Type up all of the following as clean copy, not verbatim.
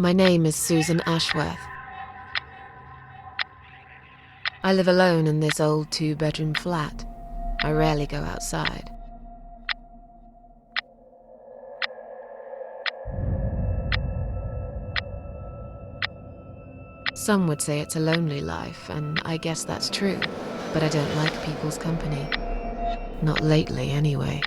My name is Susan Ashworth. I live alone in this old 2-bedroom flat. I rarely go outside. Some would say it's a lonely life, and I guess that's true, but I don't like people's company. Not lately, anyway.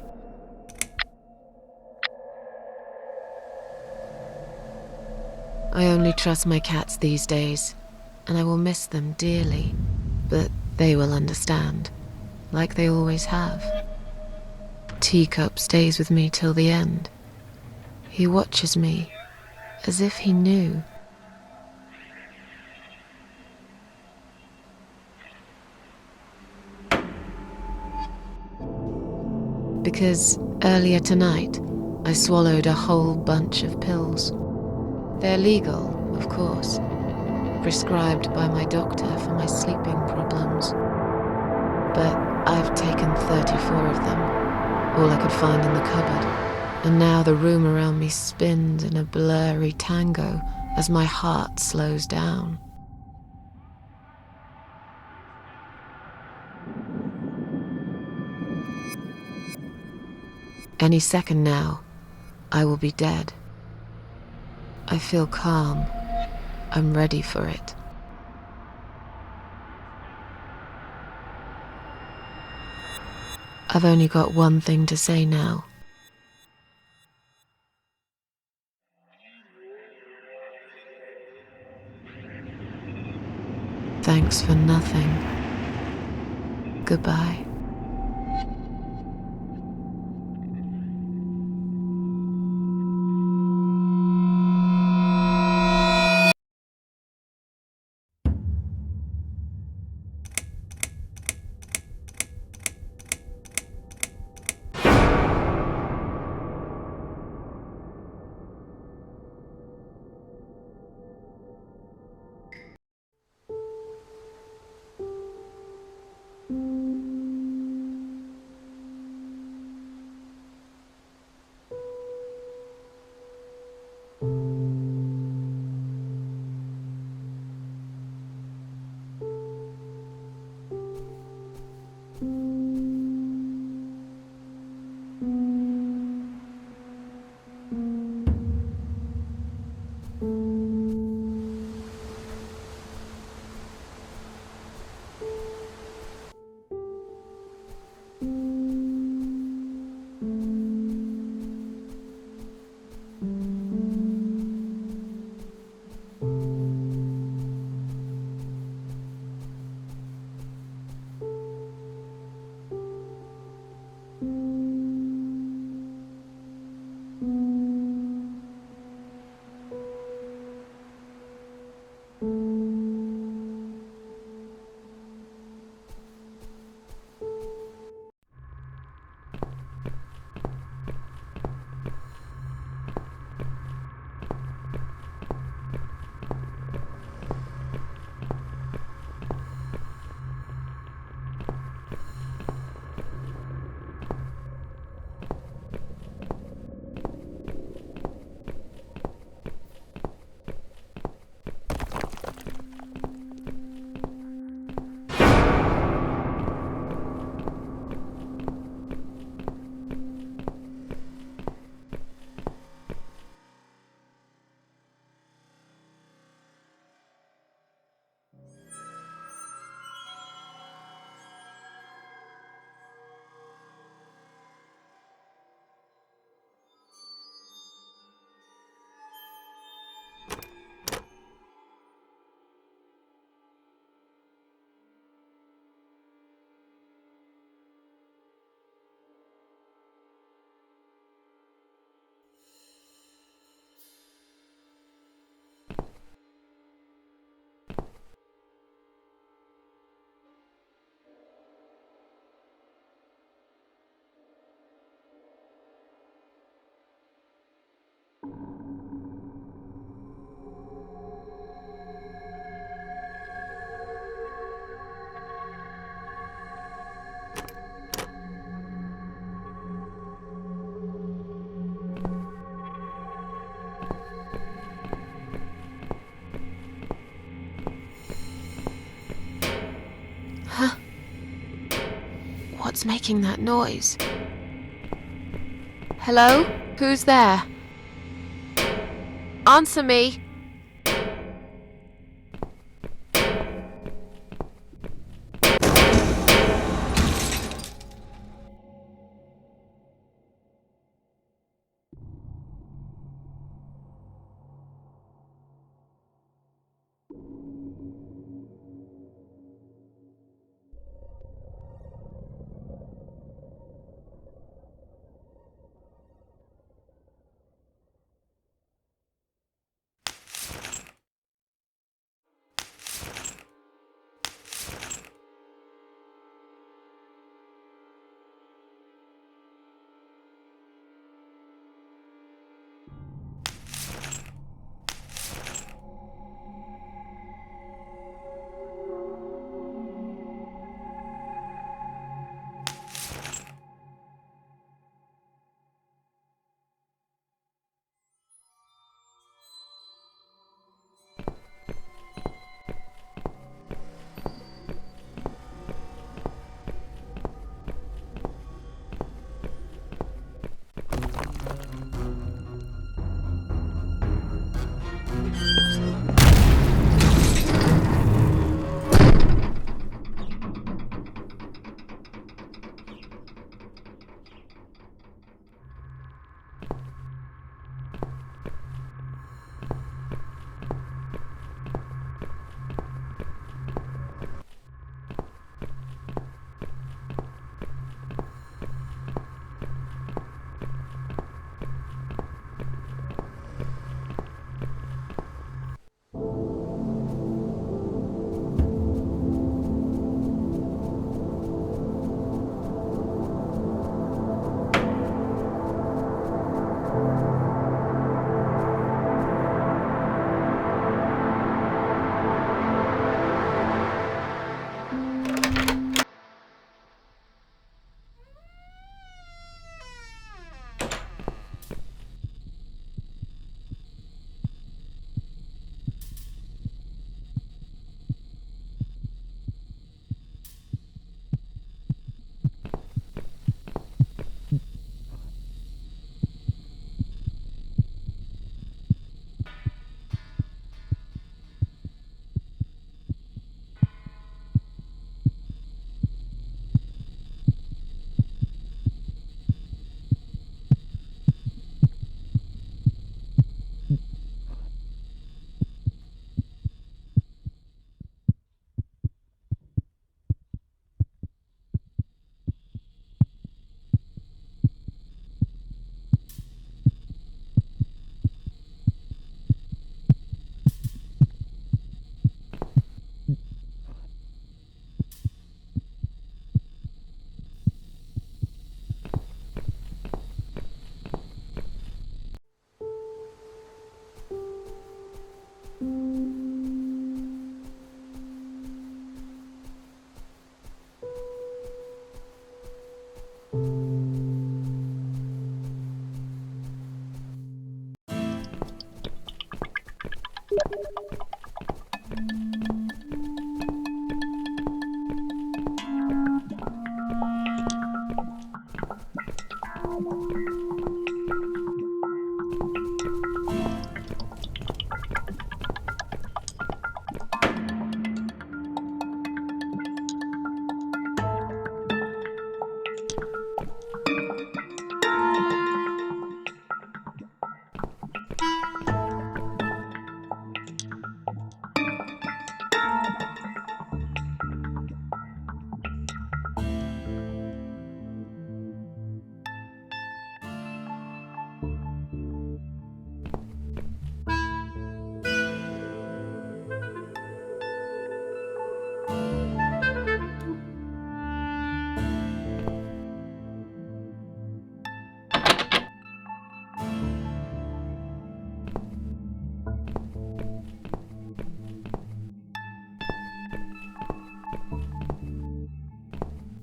I only trust my cats these days, and I will miss them dearly, but they will understand, like they always have. Teacup stays with me till the end. He watches me, as if he knew. Because earlier tonight, I swallowed a whole bunch of pills. They're legal, of course, prescribed by my doctor for my sleeping problems. But I've taken 34 of them, all I could find in the cupboard, and now the room around me spins in a blurry tango as my heart slows down. Any second now, I will be dead. I feel calm. I'm ready for it. I've only got one thing to say now. Thanks for nothing. Goodbye. What's making that noise? Hello? Who's there? Answer me!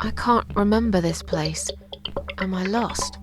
I can't remember this place. Am I lost?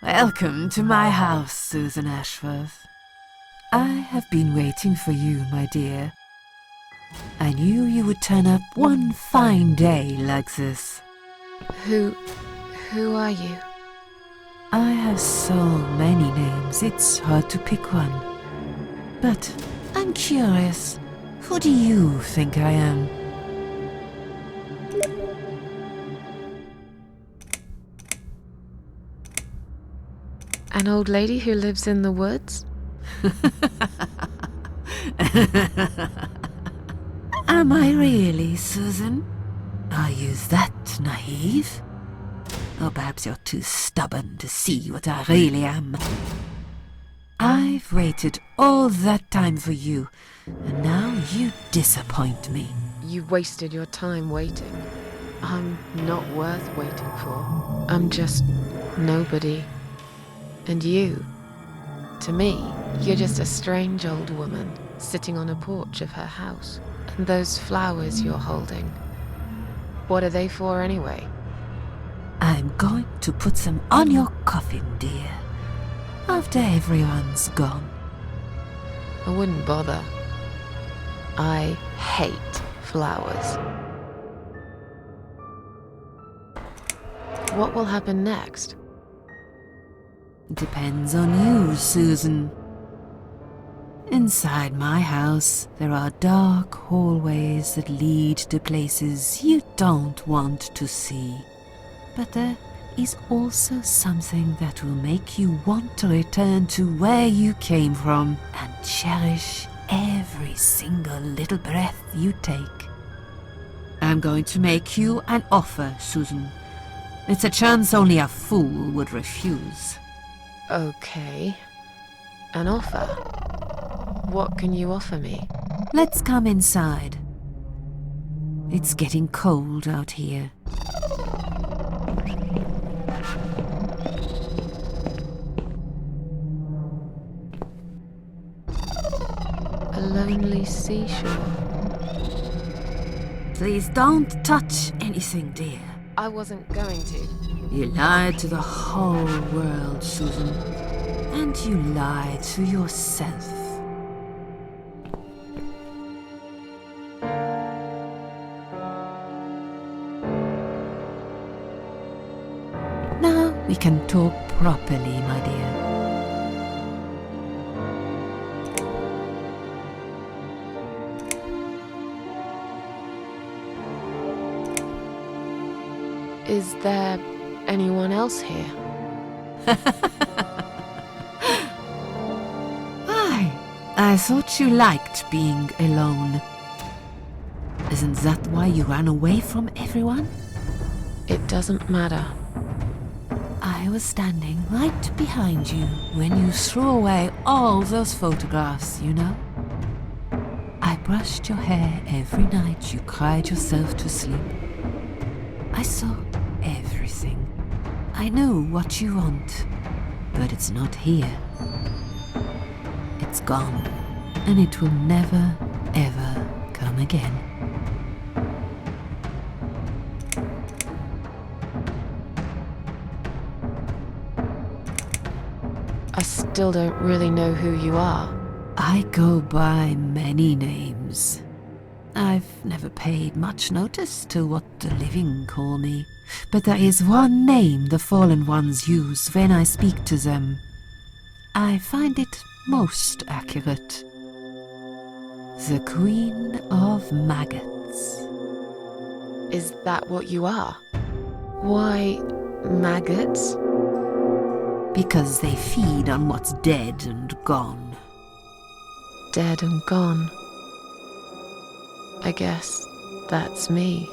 Welcome to my house, Susan Ashworth. I have been waiting for you, my dear. I knew you would turn up one fine day like this. Who are you? I have so many names, it's hard to pick one. But I'm curious, who do you think I am? An old lady who lives in the woods? Am I really, Susan? Are you that naive? Or perhaps you're too stubborn to see what I really am. I've waited all that time for you, and now you disappoint me. You wasted your time waiting. I'm not worth waiting for. I'm just nobody. And you, to me, you're just a strange old woman sitting on a porch of her house. And those flowers you're holding, what are they for anyway? I'm going to put them on your coffin, dear, after everyone's gone. I wouldn't bother. I hate flowers. What will happen next? Depends on you, Susan. Inside my house, there are dark hallways that lead to places you don't want to see. But there is also something that will make you want to return to where you came from and cherish every single little breath you take. I'm going to make you an offer, Susan. It's a chance only a fool would refuse. Okay. An offer? What can you offer me? Let's come inside. It's getting cold out here. A lonely seashore. Please don't touch anything, dear. I wasn't going to. You lied to the whole world, Susan. And you lied to yourself. Now we can talk properly, my dear. Is there anyone else here? I thought you liked being alone. Isn't that why you ran away from everyone? It doesn't matter. I was standing right behind you when you threw away all those photographs, you know? I brushed your hair every night you cried yourself to sleep. I saw everything. I knew what you want, but it's not here. It's gone, and it will never, ever come again. I still don't really know who you are. I go by many names. I've never paid much notice to what the living call me, but there is one name the fallen ones use when I speak to them. I find it most accurate. The Queen of Maggots. Is that what you are? Why, maggots? Because they feed on what's dead and gone. Dead and gone. I guess that's me.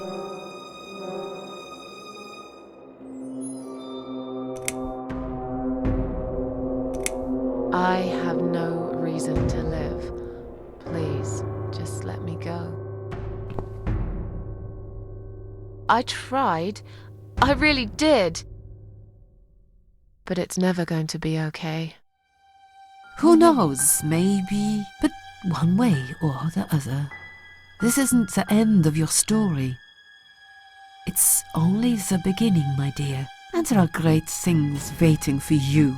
I have no reason to live. Please, just let me go. I tried. I really did. But it's never going to be okay. Who knows, maybe, but one way or the other. This isn't the end of your story. It's only the beginning, my dear, and there are great things waiting for you.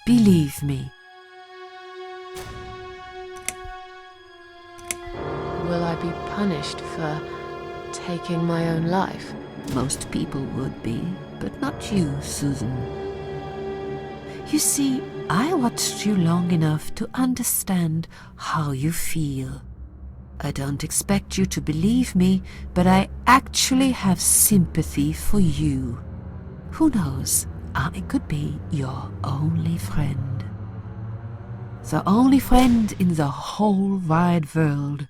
Believe me. Will I be punished for taking my own life? Most people would be, but not you, Susan. You see, I watched you long enough to understand how you feel. I don't expect you to believe me, but I actually have sympathy for you. Who knows, I could be your only friend. The only friend in the whole wide world.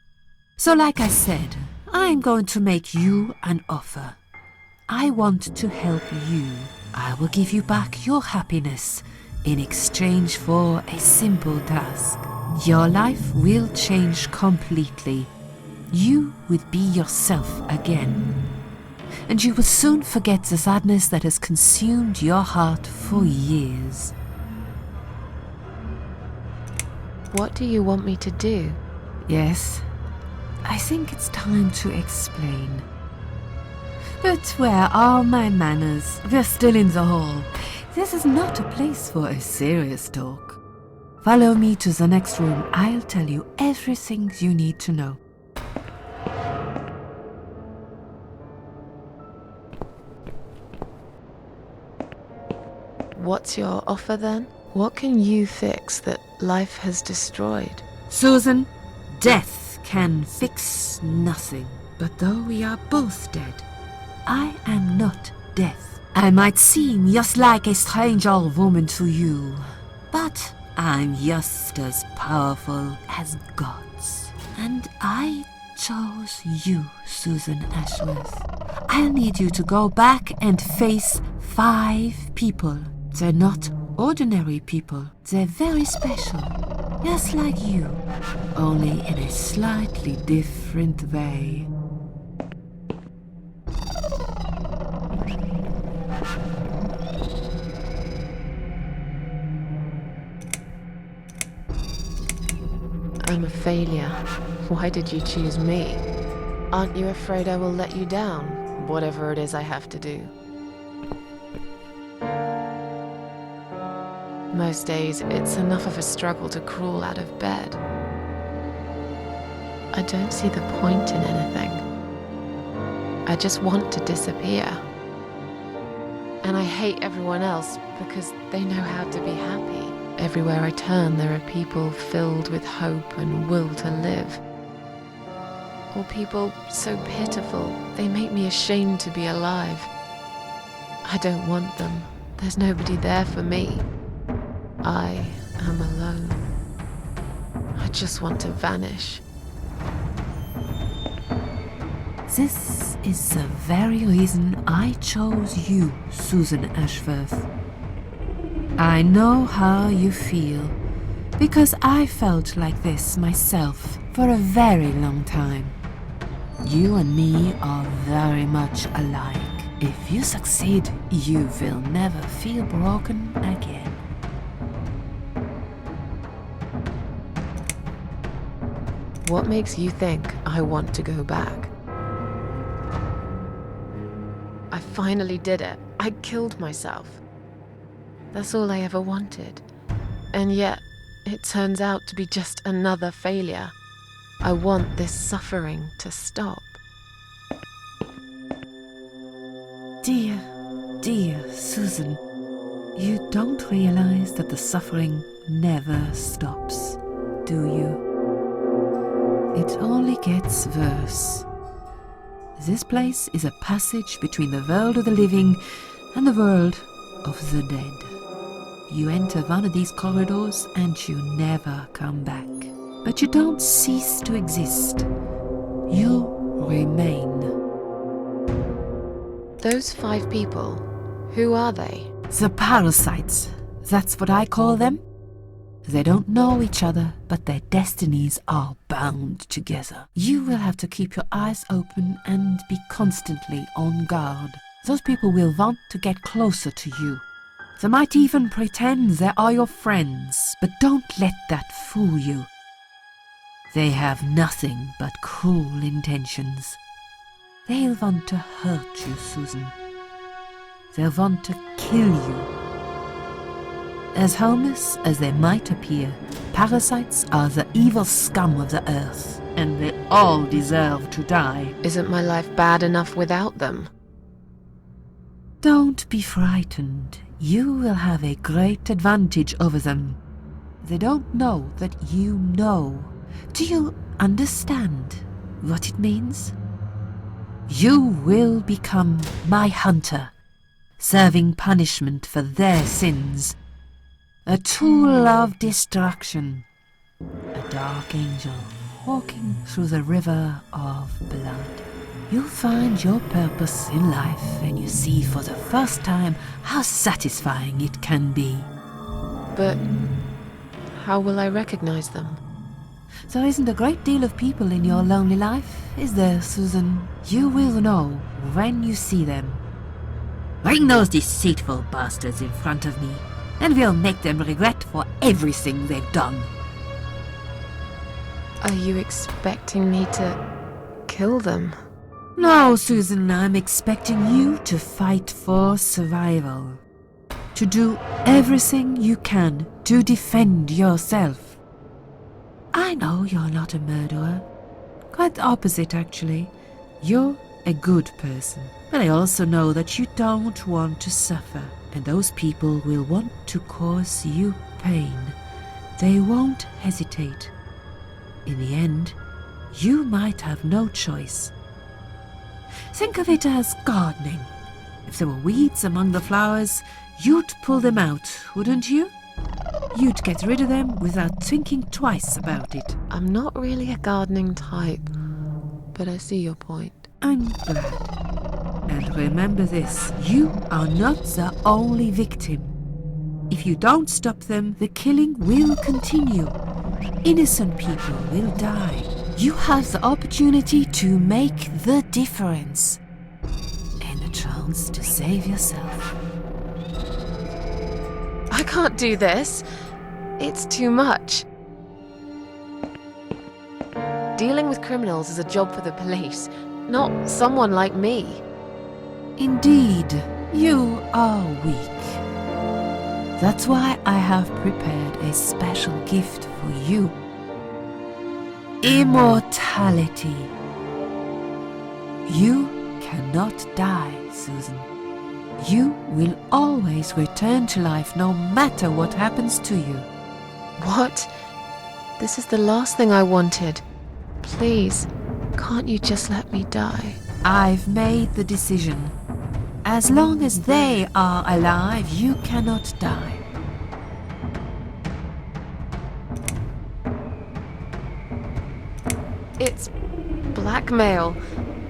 So like I said, I'm going to make you an offer. I want to help you. I will give you back your happiness in exchange for a simple task. Your life will change completely. You will be yourself again. And you will soon forget the sadness that has consumed your heart for years. What do you want me to do? Yes, I think it's time to explain. But where are my manners? We're still in the hall. This is not a place for a serious talk. Follow me to the next room. I'll tell you everything you need to know. What's your offer then? What can you fix that life has destroyed? Susan, death can fix nothing. But though we are both dead, I am not death. I might seem just like a strange old woman to you, but I'm just as powerful as gods. And I chose you, Susan Ashworth. I'll need you to go back and face 5 people. They're not ordinary people. They're very special, just like you, only in a slightly different way. I'm a failure. Why did you choose me? Aren't you afraid I will let you down, whatever it is I have to do? Most days, it's enough of a struggle to crawl out of bed. I don't see the point in anything. I just want to disappear. And I hate everyone else because they know how to be happy. Everywhere I turn, there are people filled with hope and will to live. Or people so pitiful, they make me ashamed to be alive. I don't want them. There's nobody there for me. I am alone. I just want to vanish. This is the very reason I chose you, Susan Ashworth. I know how you feel, because I felt like this myself for a very long time. You and me are very much alike. If you succeed, you will never feel broken again. What makes you think I want to go back? I finally did it. I killed myself. That's all I ever wanted. And yet, it turns out to be just another failure. I want this suffering to stop. Dear Susan, you don't realize that the suffering never stops, do you? It only gets worse. This place is a passage between the world of the living and the world of the dead. You enter one of these corridors and you never come back. But you don't cease to exist. You remain. Those 5 people, who are they? The parasites, that's what I call them. They don't know each other, but their destinies are bound together. You will have to keep your eyes open and be constantly on guard. Those people will want to get closer to you. They might even pretend they are your friends, but don't let that fool you. They have nothing but cruel intentions. They'll want to hurt you, Susan. They'll want to kill you. As harmless as they might appear, parasites are the evil scum of the earth, and they all deserve to die. Isn't my life bad enough without them? Don't be frightened. You will have a great advantage over them. They don't know that you know. Do you understand what it means? You will become my hunter, serving punishment for their sins. A tool of destruction. A dark angel walking through the river of blood. You'll find your purpose in life when you see for the first time how satisfying it can be. But how will I recognize them? There isn't a great deal of people in your lonely life, is there, Susan? You will know when you see them. Bring those deceitful bastards in front of me, and we'll make them regret for everything they've done. Are you expecting me to kill them? No, Susan, I'm expecting you to fight for survival. To do everything you can to defend yourself. I know you're not a murderer. Quite the opposite, actually. You're a good person. But I also know that you don't want to suffer. And those people will want to cause you pain. They won't hesitate. In the end, you might have no choice. Think of it as gardening. If there were weeds among the flowers, you'd pull them out, wouldn't you? You'd get rid of them without thinking twice about it. I'm not really a gardening type, but I see your point. I'm glad. And remember this, you are not the only victim. If you don't stop them, the killing will continue. Innocent people will die. You have the opportunity to make the difference and a chance to save yourself. I can't do this. It's too much. Dealing with criminals is a job for the police, not someone like me. Indeed, you are weak. That's why I have prepared a special gift for you. Immortality. You cannot die, Susan. You will always return to life no matter what happens to you. What? This is the last thing I wanted. Please, can't you just let me die? I've made the decision. As long as they are alive, you cannot die. It's blackmail.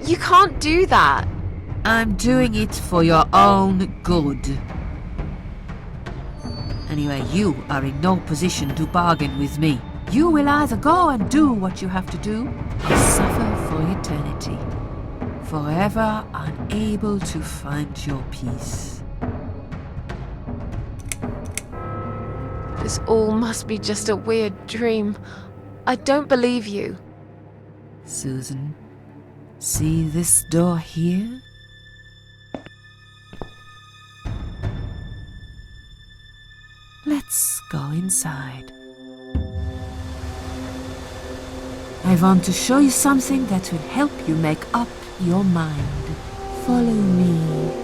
You can't do that. I'm doing it for your own good. Anyway, you are in no position to bargain with me. You will either go and do what you have to do, or suffer for eternity, forever unable to find your peace. This all must be just a weird dream. I don't believe you. Susan, see this door here? Let's go inside. I want to show you something that will help you make up your mind. Follow me.